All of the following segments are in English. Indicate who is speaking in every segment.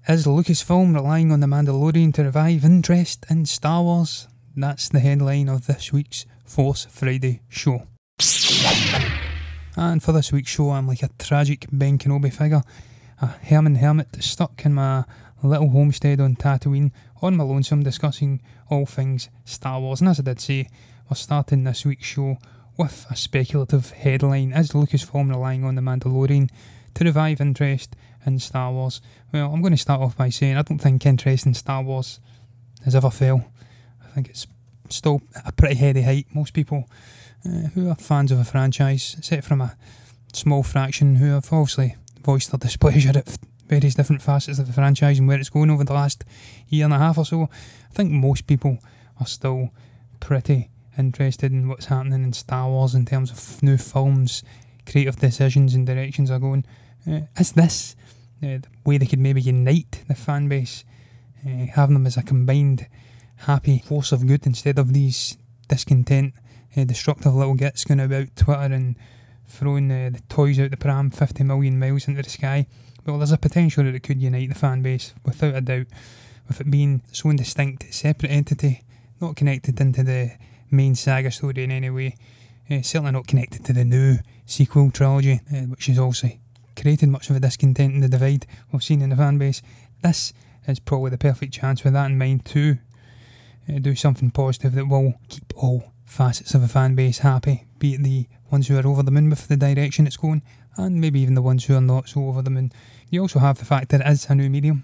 Speaker 1: Is Lucasfilm relying on The Mandalorian to revive interest in Star Wars? That's the headline of this week's Force Friday show. And for this week's show, I'm like a tragic Ben Kenobi figure, a hermit stuck in my little homestead on Tatooine, on my lonesome, discussing all things Star Wars. And as I did say, we're starting this week's show with a speculative headline: is Lucasfilm relying on The Mandalorian to revive interest in Star Wars? Well, I'm going to start off by saying I don't think interest in Star Wars has ever fell. I think it's still a pretty heady height. Most people who are fans of a franchise, except from a small fraction who have obviously voiced their displeasure at various different facets of the franchise and where it's going over the last year and a half or so, I think most people are still pretty interested in what's happening in Star Wars in terms of new films, creative decisions and directions are going. Is this the way they could maybe unite the fan base, having them as a combined happy force of good instead of these discontent, destructive little gits going about Twitter and throwing the toys out the pram 50 million miles into the sky? Well, there's a potential that it could unite the fan base, without a doubt, with it being its own distinct, separate entity, not connected into the main Saga story in any way, certainly not connected to the new sequel trilogy, which has also created much of a discontent and the divide we've seen in the fan base. This is probably the perfect chance with that in mind to do something positive that will keep all facets of the fan base happy, be it the ones who are over the moon with the direction it's going, and maybe even the ones who are not so over the moon. You also have the fact that it is a new medium,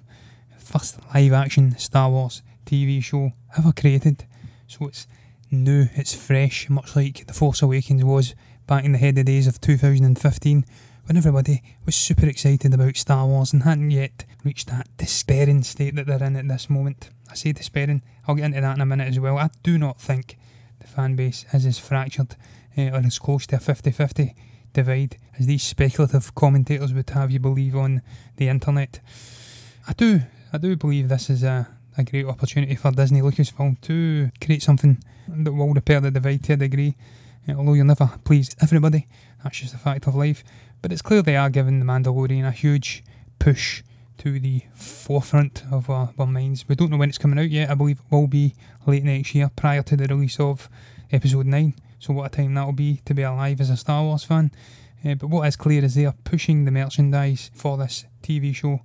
Speaker 1: first live action Star Wars TV show ever created, so it's new, it's fresh, much like The Force Awakens was back in the heady days of 2015, when everybody was super excited about Star Wars and hadn't yet reached that despairing state that they're in at this moment. I say despairing, I'll get into that in a minute as well. I do not think the fan base is as fractured or as close to a 50-50 divide as these speculative commentators would have you believe on the internet. I do believe this is a great opportunity for Disney Lucasfilm to create something that will repair the divide to a degree, although you'll never please everybody, that's just a fact of life. But it's clear they are giving The Mandalorian a huge push to the forefront of our minds. We don't know when it's coming out yet. I believe it will be late next year, prior to the release of Episode 9. So what a time that will be to be alive as a Star Wars fan. But what is clear is they are pushing the merchandise for this TV show.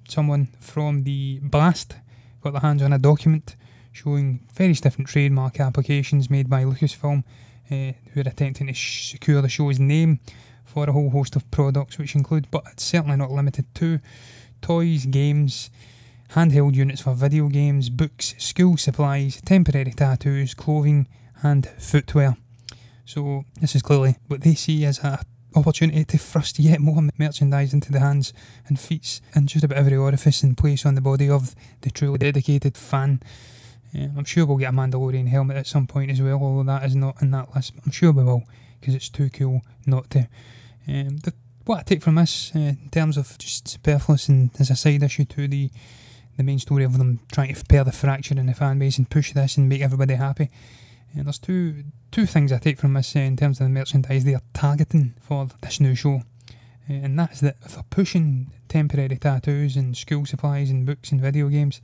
Speaker 1: Someone from the Blast got their hands on a document showing various different trademark applications made by Lucasfilm, who are attempting to secure the show's name for a whole host of products, which include, but it's certainly not limited to, toys, games, handheld units for video games, books, school supplies, temporary tattoos, clothing and footwear. So this is clearly what they see as an opportunity to thrust yet more merchandise into the hands and feet and just about every orifice and place on the body of the truly dedicated fan. I'm sure we'll get a Mandalorian helmet at some point as well, although that is not in that list. I'm sure we will, because it's too cool not to. What I take from this, in terms of just superfluous and as a side issue to the main story of them trying to repair the fracture in the fan base and push this and make everybody happy, there's two things I take from this in terms of the merchandise they are targeting for this new show. And that is that if they're pushing temporary tattoos and school supplies and books and video games,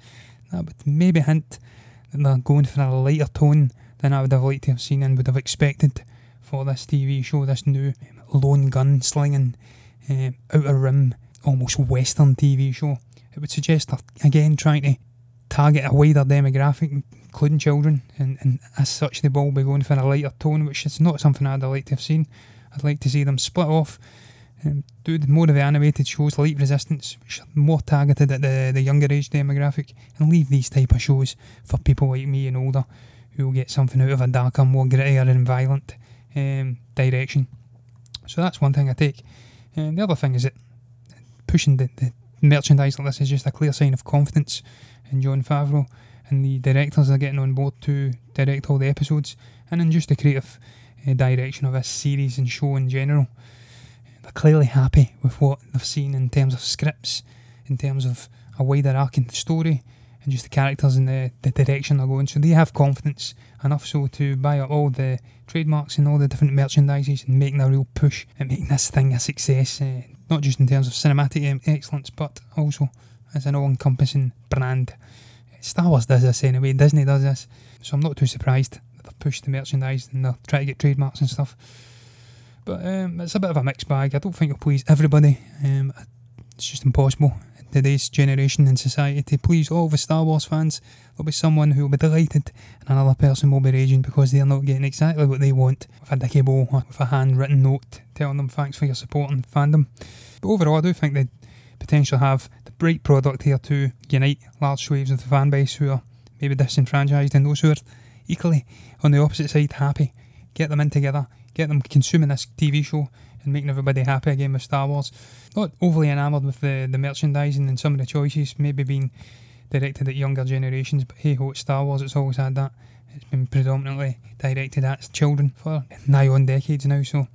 Speaker 1: that would maybe hint that they're going for a lighter tone than I would have liked to have seen and would have expected for this TV show, this new lone gun slinging, outer rim, almost western TV show. It would suggest they're again trying to target a wider demographic, including children, and as such they will be going for a lighter tone, which is not something I'd like to have seen. I'd like to see them split off, do more of the animated shows like Resistance, which are more targeted at the younger age demographic, and leave these type of shows for people like me and older who will get something out of a darker, more grittier and violent direction. So that's one thing I take. And the other thing is that pushing the merchandise like this is just a clear sign of confidence in Jon Favreau and the directors are getting on board to direct all the episodes, and in just the creative direction of this series and show in general. They're clearly happy with what they've seen in terms of scripts, in terms of a wider arc in the story, and just the characters and the direction they're going. So they have confidence enough so to buy up all the trademarks and all the different merchandises and making a real push and making this thing a success, not just in terms of cinematic excellence but also as an all-encompassing brand. Star Wars does this anyway, Disney does this, so I'm not too surprised that they've pushed the merchandise and they're trying to get trademarks and stuff. But it's a bit of a mixed bag. I don't think it'll please everybody. It's just impossible in today's generation and society to please all the Star Wars fans. There'll be someone who will be delighted and another person will be raging because they're not getting exactly what they want, with a dicky bow, with a handwritten note telling them thanks for your support and fandom. But overall, I do think they potentially have the bright product here to unite large swathes of the fan base who are maybe disenfranchised and those who are equally on the opposite side happy. Get them in together, get them consuming this TV show and making everybody happy again with Star Wars. Not overly enamoured with the merchandising and some of the choices maybe being directed at younger generations, but hey ho, it's Star Wars, it's always had that. It's been predominantly directed at children for nigh on decades now, so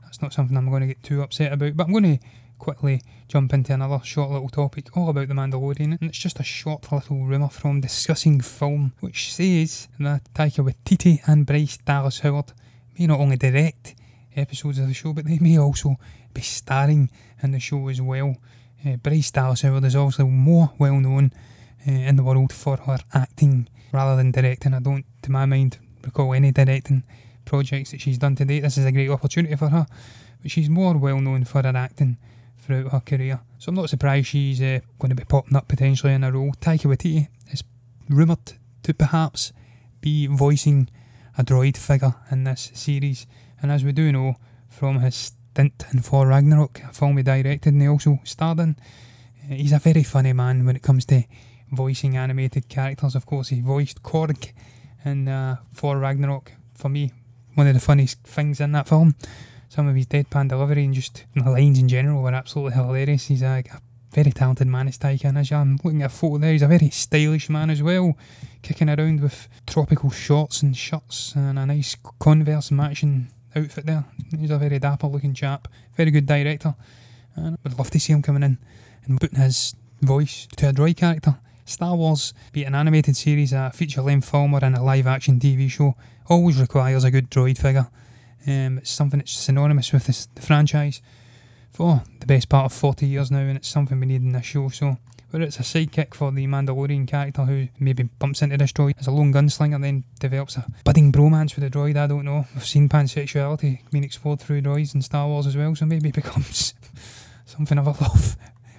Speaker 1: that's not something I'm going to get too upset about. But I'm going to quickly jump into another short little topic all about The Mandalorian, and it's just a short little rumour from Discussing Film, which says that Taika Waititi and Bryce Dallas Howard may not only direct episodes of the show, but they may also be starring in the show as well. Bryce Dallas Howard is obviously more well known in the world for her acting rather than directing. I don't, to my mind, recall any directing projects that she's done to date. This is a great opportunity for her, but she's more well known for her acting throughout her career, so I'm not surprised she's going to be popping up potentially in a role. Taika Waititi is rumoured to perhaps be voicing a droid figure in this series, and as we do know from his stint in Thor Ragnarok, a film he directed and he also starred in, he's a very funny man when it comes to voicing animated characters. Of course, he voiced Korg in Thor Ragnarok. For me, one of the funniest things in that film. Some of his deadpan delivery and just the lines in general were absolutely hilarious. He's a very talented man, is Taika, and as I'm looking at a photo there, he's a very stylish man as well, kicking around with tropical shorts and shirts and a nice Converse matching outfit there. He's a very dapper looking chap, very good director, and I would love to see him coming in and putting his voice to a droid character. Star Wars, be it an animated series, a feature-length film or in a live-action TV show, always requires a good droid figure. It's something that's synonymous with the franchise for the best part of 40 years now, and it's something we need in this show. So whether it's a sidekick for the Mandalorian character who maybe bumps into this droid as a lone gunslinger, then develops a budding bromance with the droid, I don't know. We've seen pansexuality being explored through droids in Star Wars as well, so maybe it becomes something of a love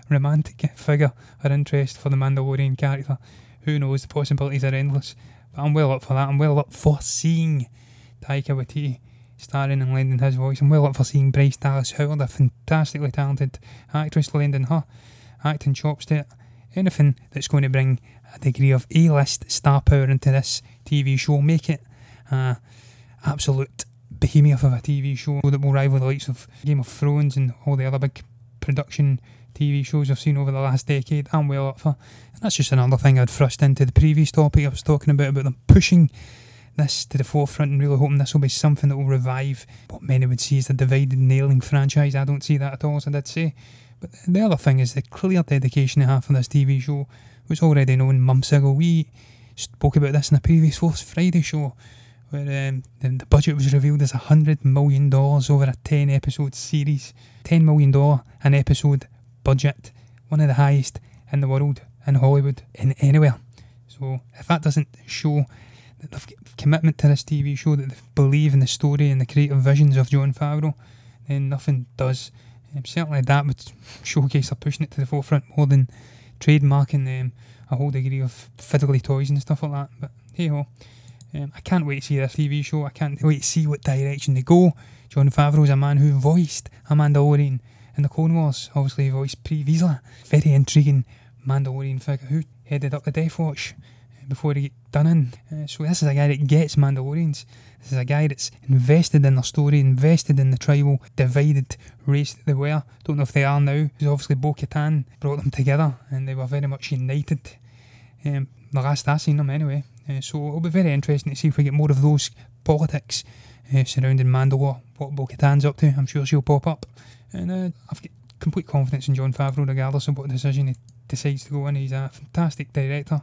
Speaker 1: romantic figure or interest for the Mandalorian character. Who knows, the possibilities are endless, but I'm well up for that. I'm well up for seeing Taika Waititi starring and lending his voice. I'm well up for seeing Bryce Dallas Howard, a fantastically talented actress, lending her acting chops to it. Anything that's going to bring a degree of A-list star power into this TV show, make it an absolute behemoth of a TV show that will rival the likes of Game of Thrones and all the other big production TV shows I've seen over the last decade. I'm well up for, and that's just another thing I'd thrust into the previous topic I was talking about them pushing this to the forefront and really hoping this will be something that will revive what many would see as the divided and nailing franchise. I don't see that at all, as I did say. But the other thing is the clear dedication they have for this TV show was already known months ago. We spoke about this in a previous Fourth Friday show, where the budget was revealed as $100 million over a 10 episode series. $10 million an episode budget, one of the highest in the world, in Hollywood, in anywhere. So if that doesn't show that they've got commitment to this TV show, that they believe in the story and the creative visions of Jon Favreau, then nothing does. Certainly that would showcase they're pushing it to the forefront more than trademarking a whole degree of fiddly toys and stuff like that. But hey ho, I can't wait to see this TV show. I can't wait to see what direction they go. Jon Favreau is a man who voiced a Mandalorian in the Clone Wars. Obviously he voiced Pre Vizsla, very intriguing Mandalorian figure who headed up the Death Watch before he got done in. So this is a guy that gets Mandalorians. This is a guy that's invested in their story, invested in the tribal divided race that they were. Don't know if they are now, because obviously Bo-Katan brought them together and they were very much united. The last I seen them anyway. So it'll be very interesting to see if we get more of those politics surrounding Mandalore, what Bo-Katan's up to. I'm sure she'll pop up. And I've got complete confidence in Jon Favreau regardless of what decision he decides to go in. He's a fantastic director,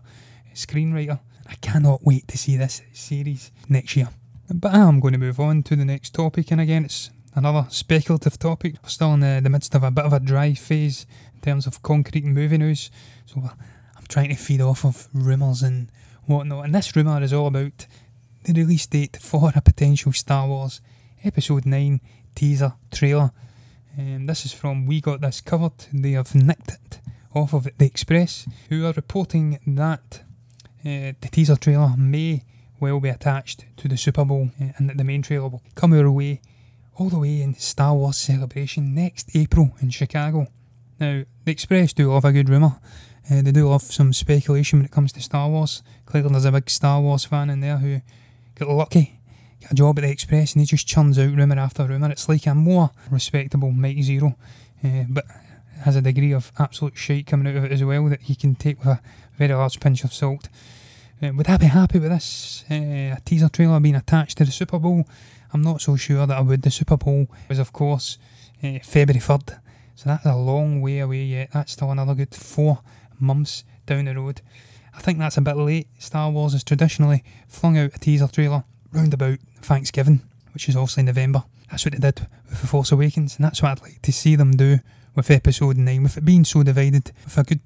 Speaker 1: screenwriter. I cannot wait to see this series next year. But I'm going to move on to the next topic, and again it's another speculative topic. We're still in the midst of a bit of a dry phase in terms of concrete movie news, so I'm trying to feed off of rumours and whatnot, and this rumour is all about the release date for a potential Star Wars Episode 9 teaser trailer. This is from We Got This Covered. They have nicked it off of The Express, who are reporting that the teaser trailer may well be attached to the Super Bowl, and that the main trailer will come our way all the way in Star Wars Celebration next April in Chicago. Now, The Express do love a good rumour. They do love some speculation when it comes to Star Wars. Clearly there's a big Star Wars fan in there who got lucky, got a job at The Express, and he just churns out rumour after rumour. It's like a more respectable Mike Zero, but has a degree of absolute shite coming out of it as well that he can take with a very large pinch of salt. Would I be happy with this a teaser trailer being attached to the Super Bowl? I'm not so sure that I would. The Super Bowl was, of course, February 3rd, so that's a long way away yet. That's still another good 4 months down the road. I think that's a bit late. Star Wars has traditionally flung out a teaser trailer round about Thanksgiving, which is obviously November. That's what they did with The Force Awakens, and that's what I'd like to see them do with Episode 9, with it being so divided, with a good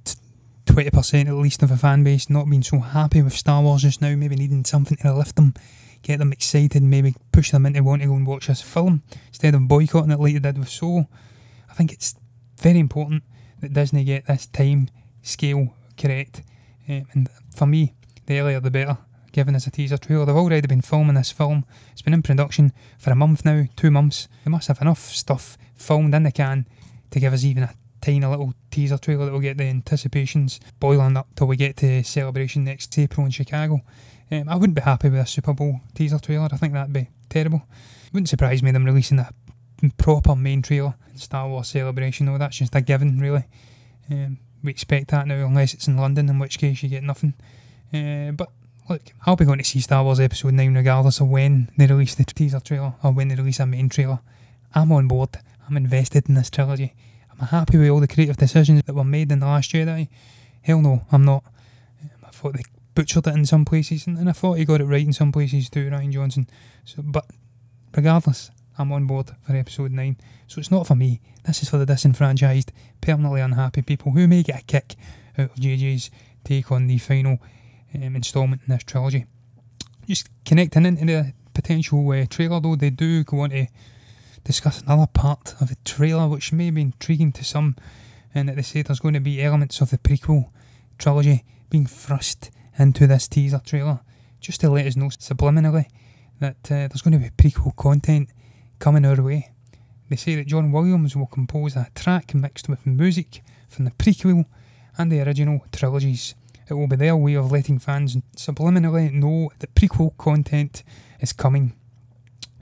Speaker 1: 20% at least of a fan base not being so happy with Star Wars just now, maybe needing something to lift them, get them excited, maybe push them into wanting to go and watch this film instead of boycotting it like they did with Solo. I think it's very important that Disney get this time scale correct, and for me, the earlier the better, given as a teaser trailer. They've already been filming this film. It's been in production for a month now, 2 months. They must have enough stuff filmed in the can to give us even a tiny little teaser trailer that will get the anticipations boiling up till we get to Celebration next April in Chicago. I wouldn't be happy with a Super Bowl teaser trailer. I think that'd be terrible. Wouldn't surprise me them releasing a proper main trailer in Star Wars Celebration though. That's just a given, really. We expect that now, unless it's in London, in which case you get nothing. But look, I'll be going to see Star Wars Episode 9 regardless of when they release the teaser trailer or when they release a main trailer. I'm on board. I'm invested in this trilogy. I'm happy with all the creative decisions that were made in The Last Jedi. Hell no, I'm not. I thought they butchered it in some places, and I thought he got it right in some places too, Rian Johnson. But regardless, I'm on board for Episode 9. So it's not for me. This is for the disenfranchised, permanently unhappy people who may get a kick out of JJ's take on the final instalment in this trilogy. Just connecting into the potential trailer though, they do go on to discuss another part of the trailer which may be intriguing to some, and that they say there's going to be elements of the prequel trilogy being thrust into this teaser trailer, just to let us know subliminally that there's going to be prequel content coming our way. They say that John Williams will compose a track mixed with music from the prequel and the original trilogies. It will be their way of letting fans subliminally know that prequel content is coming.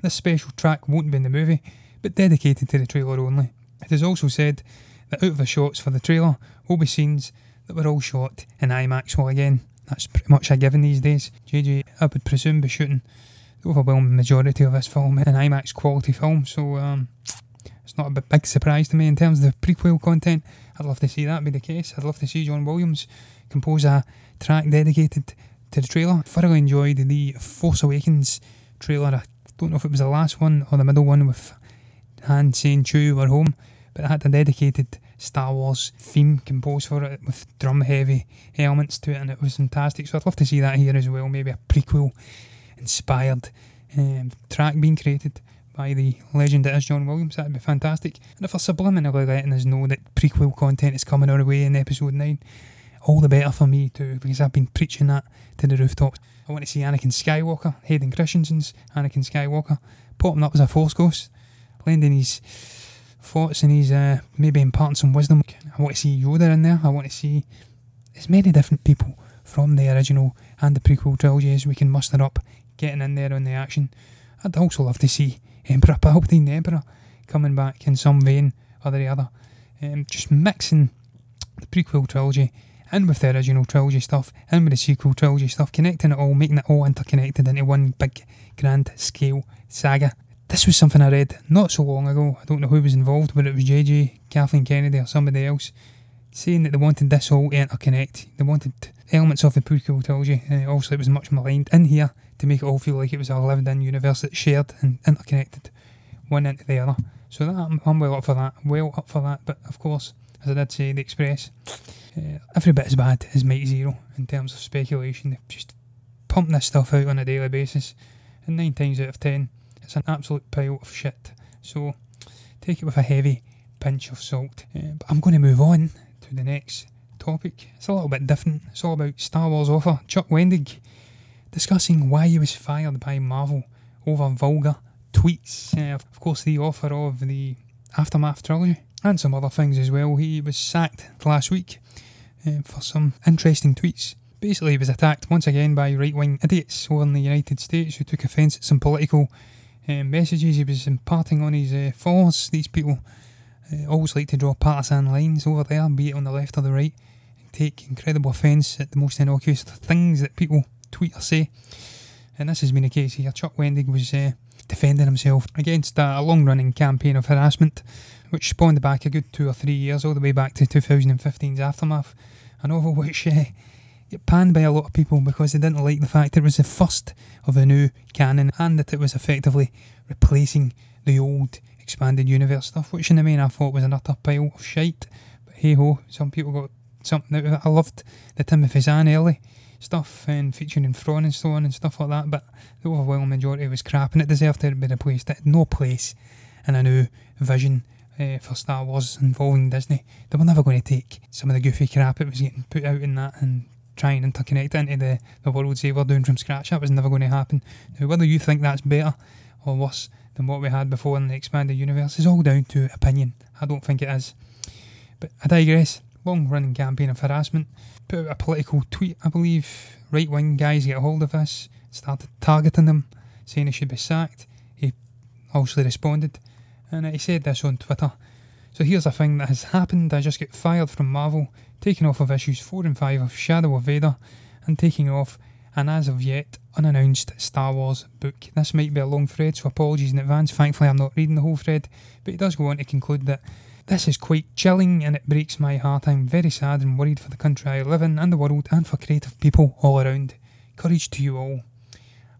Speaker 1: This special track won't be in the movie, but dedicated to the trailer only. It is also said that out of the shots for the trailer will be scenes that were all shot in IMAX. Well, again, that's pretty much a given these days. JJ, I would presume, be shooting the overwhelming majority of this film in IMAX quality film, so it's not a big surprise to me. In terms of the prequel content, I'd love to see that be the case. I'd love to see John Williams compose a track dedicated to the trailer. Thoroughly enjoyed the Force Awakens trailer. I don't know if it was the last one or the middle one with Han saying "Chew, we're home," but it had a dedicated Star Wars theme composed for it with drum heavy elements to it, and it was fantastic. So I'd love to see that here as well. Maybe a prequel inspired track being created by the legend that is John Williams. That'd be fantastic. And if they're subliminally letting us know that prequel content is coming our way in Episode 9, all the better for me too, because I've been preaching that to the rooftops. I want to see Anakin Skywalker, Hayden Christensen's Anakin Skywalker, popping up as a Force ghost, lending his thoughts and his maybe imparting some wisdom. I want to see Yoda in there. I want to see as many different people from the original and the prequel trilogy as we can muster up, getting in there on the action. I'd also love to see Emperor Palpatine, the Emperor, coming back in some vein or the other. Just mixing the prequel trilogy in with the original trilogy stuff, in with the sequel trilogy stuff, connecting it all, making it all interconnected into one big grand scale saga. This was something I read not so long ago. I don't know who was involved, whether it was JJ, Kathleen Kennedy or somebody else, saying that they wanted this all to interconnect. They wanted elements of the prequel trilogy, obviously it was much maligned, in here to make it all feel like it was a lived in universe that's shared and interconnected one into the other. So that I'm well up for that. But of course, as I did say, the Express, every bit as bad as Mighty Zero in terms of speculation. They just pump this stuff out on a daily basis, and 9 times out of 10, it's an absolute pile of shit. So take it with a heavy pinch of salt. But I'm going to move on to the next topic. It's a little bit different. It's all about Star Wars author Chuck Wendig discussing why he was fired by Marvel over vulgar tweets. Of course, the author of the Aftermath trilogy and some other things as well. He was sacked last week for some interesting tweets. Basically, he was attacked once again by right-wing idiots over in the United States who took offence at some political messages he was imparting on his followers. These people always like to draw partisan lines over there, be it on the left or the right, and take incredible offence at the most innocuous things that people tweet or say. And this has been the case here. Chuck Wendig was defending himself against a long-running campaign of harassment, which spawned back a good 2 or 3 years, all the way back to 2015's Aftermath, a novel which got panned by a lot of people because they didn't like the fact that it was the first of a new canon and that it was effectively replacing the old expanded universe stuff, which in the main I thought was an utter pile of shite. But hey ho, some people got something out of it. I loved the Timothy Zahn early stuff and featuring Thrawn and so on and stuff like that, but the overwhelming majority was crap and it deserved to be replaced. It had no place in a new vision for Star Wars involving Disney. They were never going to take some of the goofy crap that was getting put out in that and try and interconnect it into the worlds they were doing from scratch. That was never going to happen. Now, whether you think that's better or worse than what we had before in the expanded universe is all down to opinion. I don't think it is. But I digress. Long-running campaign of harassment. Put out a political tweet, I believe. Right-wing guys get a hold of this, started targeting them, saying he should be sacked. He obviously responded, and he said this on Twitter. So here's a thing that has happened. I just got fired from Marvel, taken off of issues 4 and 5 of Shadow of Vader, and taking off an as of yet unannounced Star Wars book. This might be a long thread, so apologies in advance. Thankfully I'm not reading the whole thread, but he does go on to conclude that this is quite chilling and it breaks my heart. I'm very sad and worried for the country I live in and the world and for creative people all around. Courage to you all.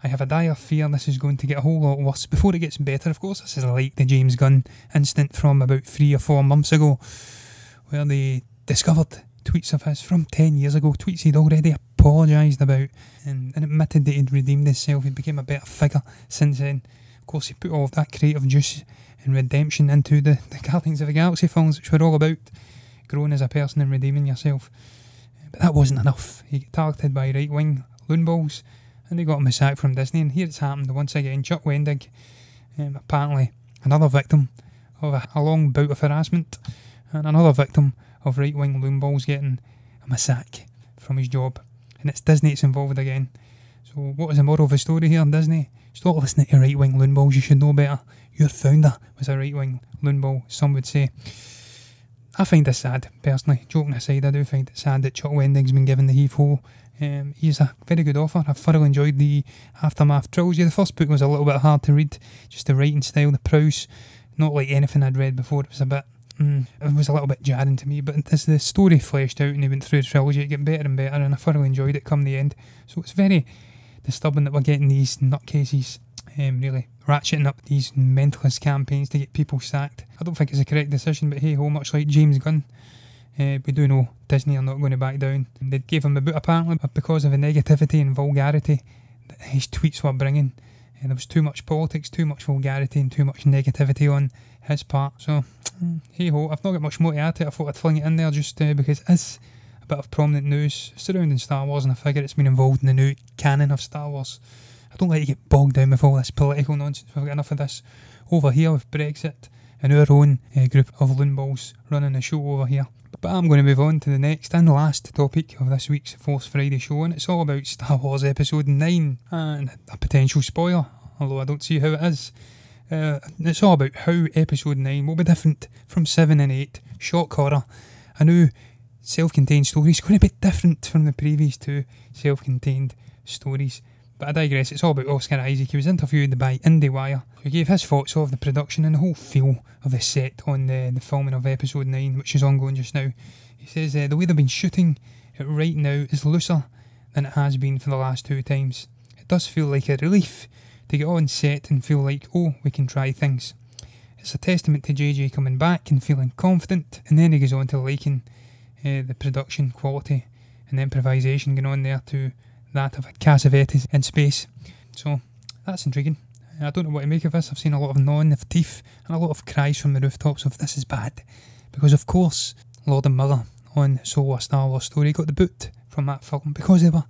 Speaker 1: I have a dire fear this is going to get a whole lot worse before it gets better. Of course, this is like the James Gunn incident from about 3 or 4 months ago, where they discovered tweets of his from 10 years ago, tweets he'd already apologised about and admitted that he'd redeemed himself. He became a better figure since then. Of course, he put all of that creative juice and redemption into the Guardians of the Galaxy films, which were all about growing as a person and redeeming yourself. But that wasn't enough. He got targeted by right-wing loonballs and they got him a sack from Disney, and here it's happened once again. Chuck Wendig, apparently another victim of a long bout of harassment and another victim of right-wing loonballs getting him a sack from his job. And it's Disney that's involved again. So what is the moral of the story here, Disney? Stop listening to right-wing loonballs, you should know better. Your founder was a right-wing loonball, some would say. I find this sad, personally. Joking aside, I do find it sad that Chuck Wendig's been given the heave-ho. He's a very good author. I've thoroughly enjoyed the Aftermath trilogy. The first book was a little bit hard to read, just the writing style, the prose, not like anything I'd read before. It was a bit, it was a little bit jarring to me, but as the story fleshed out and he went through the trilogy, it got better and better, and I thoroughly enjoyed it come the end. So it's very disturbing that we're getting these nutcases really ratcheting up these mentalist campaigns to get people sacked. I don't think it's a correct decision, but hey ho, much like James Gunn, we do know Disney are not going to back down. They gave him a boot apparently, but because of the negativity and vulgarity that his tweets were bringing, there was too much politics, too much vulgarity and too much negativity on his part. So hey ho, I've not got much more to add to it. I thought I'd fling it in there just because it is a bit of prominent news surrounding Star Wars, and I figure it's been involved in the new canon of Star Wars. I don't like to get bogged down with all this political nonsense. We've got enough of this over here with Brexit and our own group of loonballs running the show over here. But I'm going to move on to the next and last topic of this week's Force Friday show, and it's all about Star Wars Episode 9 and a potential spoiler, although I don't see how it is. It's all about how Episode 9 will be different from 7 and 8. Shock horror. A new self-contained story is going to be different from the previous 2 self-contained stories. But I digress, it's all about Oscar Isaac. He was interviewed by IndieWire, who gave his thoughts of the production and the whole feel of the set on the filming of Episode 9, which is ongoing just now. He says the way they've been shooting it right now is looser than it has been for the last 2 times. It does feel like a relief to get on set and feel like, oh, we can try things. It's a testament to JJ coming back and feeling confident, and then he goes on to liken the production quality and the improvisation going on there to that of a Cassavetes in space. So that's intriguing. I don't know what to make of this. I've seen a lot of gnawing of teeth and a lot of cries from the rooftops of this is bad. Because of course, Lord and Miller on Solo: A Star Wars Story got the boot from that film because they were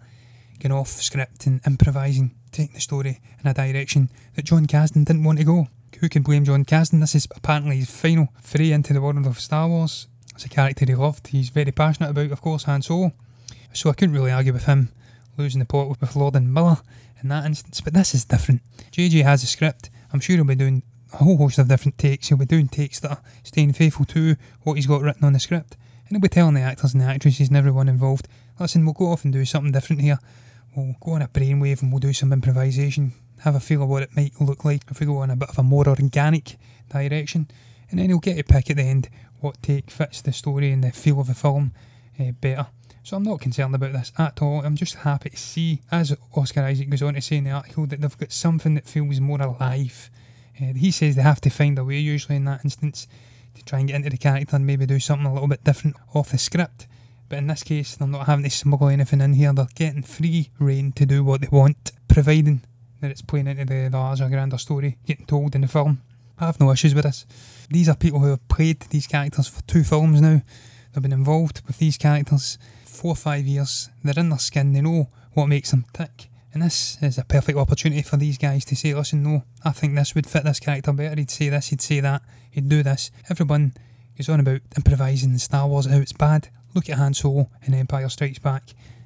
Speaker 1: going off script and improvising, taking the story in a direction that John Kasdan didn't want to go. Who can blame John Kasdan? This is apparently his final foray into the world of Star Wars. It's a character he loved. He's very passionate about, of course, Han Solo. So I couldn't really argue with him losing the plot with Lord and Miller in that instance, but this is different. JJ has a script. I'm sure he'll be doing a whole host of different takes. He'll be doing takes that are staying faithful to what he's got written on the script, and he'll be telling the actors and the actresses and everyone involved, listen, we'll go off and do something different here. We'll go on a brainwave and we'll do some improvisation, have a feel of what it might look like if we go in a bit of a more organic direction, and then he'll get to pick at the end what take fits the story and the feel of the film better. So I'm not concerned about this at all. I'm just happy to see, as Oscar Isaac goes on to say in the article, that they've got something that feels more alive. He says they have to find a way, usually in that instance, to try and get into the character and maybe do something a little bit different off the script. But in this case, they're not having to smuggle anything in here. They're getting free rein to do what they want, providing that it's playing into the larger, grander story getting told in the film. I have no issues with this. These are people who have played these characters for 2 films now. They've been involved with these characters 4 or 5 years. They're in their skin, they know what makes them tick. And this is a perfect opportunity for these guys to say, listen, no, I think this would fit this character better. He'd say this, he'd say that, he'd do this. Everyone goes on about improvising in Star Wars, how it's bad. Look at Han Solo in Empire Strikes Back.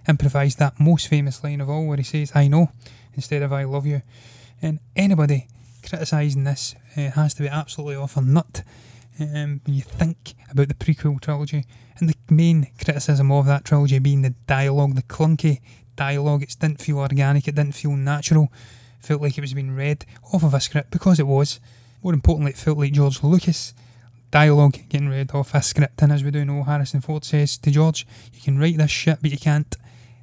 Speaker 1: Improvised that most famous line of all where he says, I know, instead of I love you. And anybody criticising this has to be absolutely off a nut. When you think about the prequel trilogy, and the main criticism of that trilogy being the dialogue, the clunky dialogue, it didn't feel organic, it didn't feel natural, it felt like it was being read off of a script, because it was. More importantly, it felt like George Lucas dialogue getting read off a script, and as we do know, Harrison Ford says to George, you can write this shit but you can't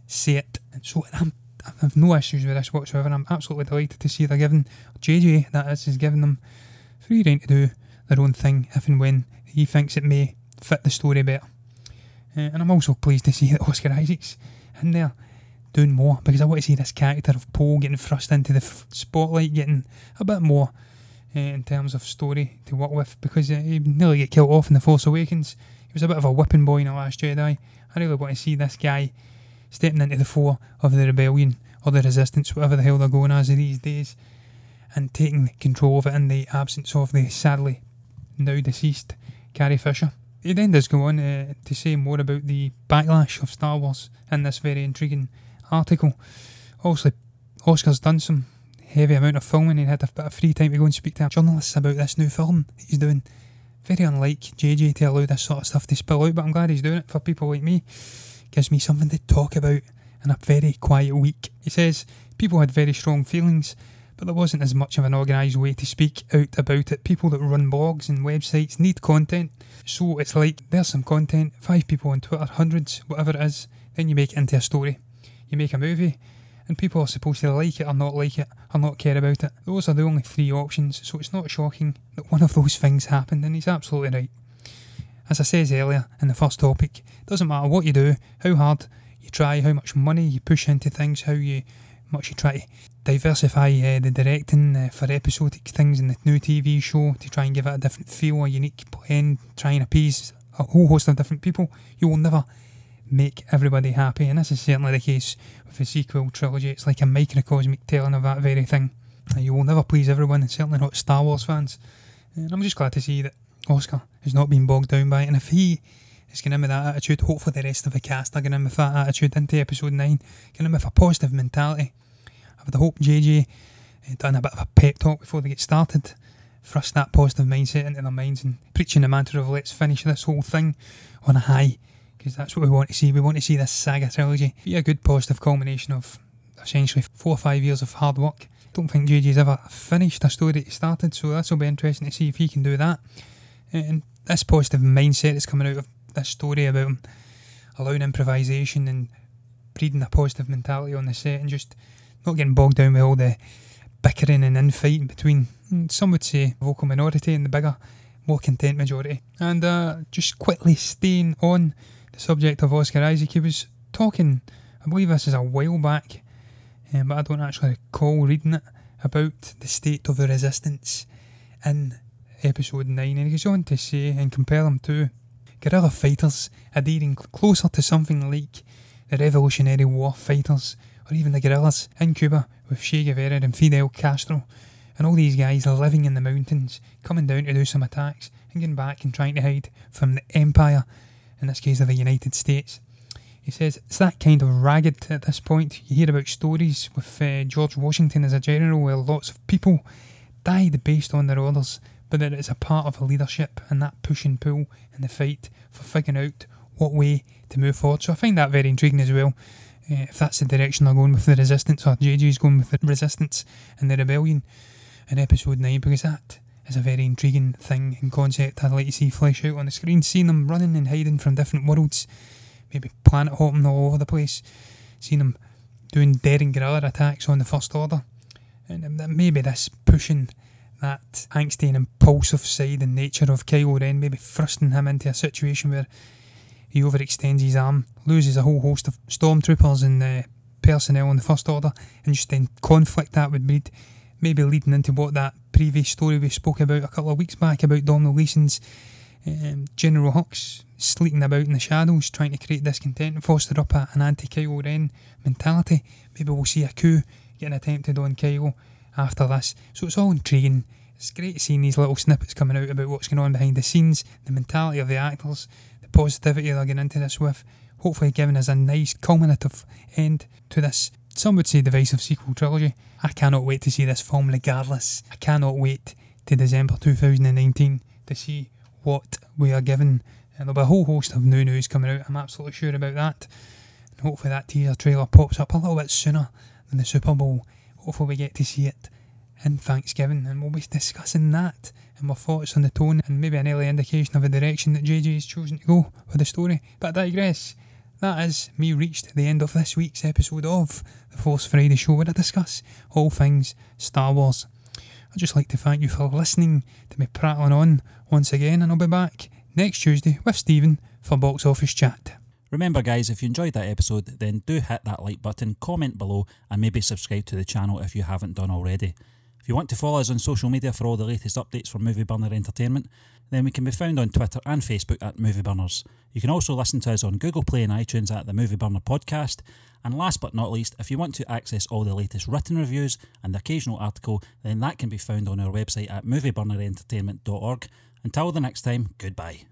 Speaker 1: say it. And so I have no issues with this whatsoever. I'm absolutely delighted to see they're giving JJ, that is giving them free rein to do their own thing if and when he thinks it may fit the story better. And I'm also pleased to see that Oscar Isaac's in there doing more, because I want to see this character of Poe getting thrust into the spotlight, getting a bit more in terms of story to work with, because he nearly get killed off in The Force Awakens. He was a bit of a whipping boy in The Last Jedi. I really want to see this guy stepping into the fore of the rebellion or the resistance, whatever the hell they're going as these days, and taking control of it in the absence of the sadly now deceased Carrie Fisher. He then does go on to say more about the backlash of Star Wars in this very intriguing article. Obviously, Oscar's done some heavy amount of filming. He had a bit of free time to go and speak to journalists about this new film that he's doing. Very unlike JJ to allow this sort of stuff to spill out, but I'm glad he's doing it for people like me. Gives me something to talk about in a very quiet week. He says people had very strong feelings, but there wasn't as much of an organised way to speak out about it. People that run blogs and websites need content, so it's like there's some content, 5 people on Twitter, hundreds, whatever it is, then you make it into a story. You make a movie, and people are supposed to like it or not like it, or not care about it. Those are the only 3 options, so it's not shocking that one of those things happened, and he's absolutely right. As I said earlier in the first topic, it doesn't matter what you do, how hard you try, how much money you push into things, how much you try to diversify the directing for episodic things in the new TV show to try and give it a different feel, a unique blend, try and appease a whole host of different people. You will never make everybody happy, and this is certainly the case with the sequel trilogy. It's like a microcosmic telling of that very thing. You will never please everyone, and certainly not Star Wars fans. And I'm just glad to see that Oscar has not been bogged down by it, and if he is going in with that attitude, hopefully the rest of the cast are going in with that attitude into episode 9, going in with a positive mentality. I would hope JJ done a bit of a pep talk before they get started, thrust that positive mindset into their minds and preaching the mantra of let's finish this whole thing on a high, because that's what we want to see. We want to see this Saga trilogy be a good positive culmination of essentially 4 or 5 years of hard work. I don't think JJ's ever finished a story that he started, so this will be interesting to see if he can do that. And this positive mindset that's coming out of this story about him allowing improvisation and breeding a positive mentality on the set and just not getting bogged down with all the bickering and infighting between, some would say, the vocal minority and the bigger, more content majority. And just quickly staying on the subject of Oscar Isaac, he was talking, I believe this is a while back, but I don't actually recall reading it, about the state of the resistance in episode 9, and he goes on to say and compare them to guerrilla fighters adhering closer to something like the Revolutionary War fighters, or even the guerrillas in Cuba with Che Guevara and Fidel Castro, and all these guys living in the mountains, coming down to do some attacks and getting back and trying to hide from the empire, in this case of the United States. He says it's that kind of ragged at this point. You hear about stories with George Washington as a general where lots of people died based on their orders, but that it's a part of a leadership and that push and pull in the fight for figuring out what way to move forward. So I find that very intriguing as well. If that's the direction they're going with the resistance, or JJ's going with the resistance and the rebellion in episode 9, because that is a very intriguing thing and concept I'd like to see flesh out on the screen. Seeing them running and hiding from different worlds, maybe planet hopping all over the place, seeing them doing daring guerrilla attacks on the First Order, and maybe this pushing that angsty and impulsive side and nature of Kylo Ren, maybe thrusting him into a situation where he overextends his arm, loses a whole host of stormtroopers and personnel on the First Order, and just then conflict that would breed, maybe leading into what that previous story we spoke about a couple of weeks back about Domhnall Gleeson's General Hux sleeting about in the shadows, trying to create discontent and foster up an anti-Kylo Ren mentality. Maybe we'll see a coup getting attempted on Kylo after this. So it's all intriguing. It's great seeing these little snippets coming out about what's going on behind the scenes, the mentality of the actors, the positivity they're getting into this with, hopefully giving us a nice culminative end to this, some would say, divisive sequel trilogy. I cannot wait to see this film regardless. I cannot wait to December 2019 to see what we are given. And there'll be a whole host of new news coming out, I'm absolutely sure about that. And hopefully that teaser trailer pops up a little bit sooner than the Super Bowl. Hopefully we get to see it in Thanksgiving, and we'll be discussing that and my thoughts on the tone and maybe an early indication of the direction that JJ has chosen to go with the story. But I digress. That is me reached the end of this week's episode of the Force Friday show, where I discuss all things Star Wars. I'd just like to thank you for listening to me prattling on once again, and I'll be back next Tuesday with Stephen for Box Office Chat.
Speaker 2: Remember guys, if you enjoyed that episode, then do hit that like button, comment below, and maybe subscribe to the channel if you haven't done already. If you want to follow us on social media for all the latest updates from Movie Burner Entertainment, then we can be found on Twitter and Facebook at Movie Burners. You can also listen to us on Google Play and iTunes at the Movie Burner Podcast. And last but not least, if you want to access all the latest written reviews and the occasional article, then that can be found on our website at movieburnerentertainment.org. Until the next time, goodbye.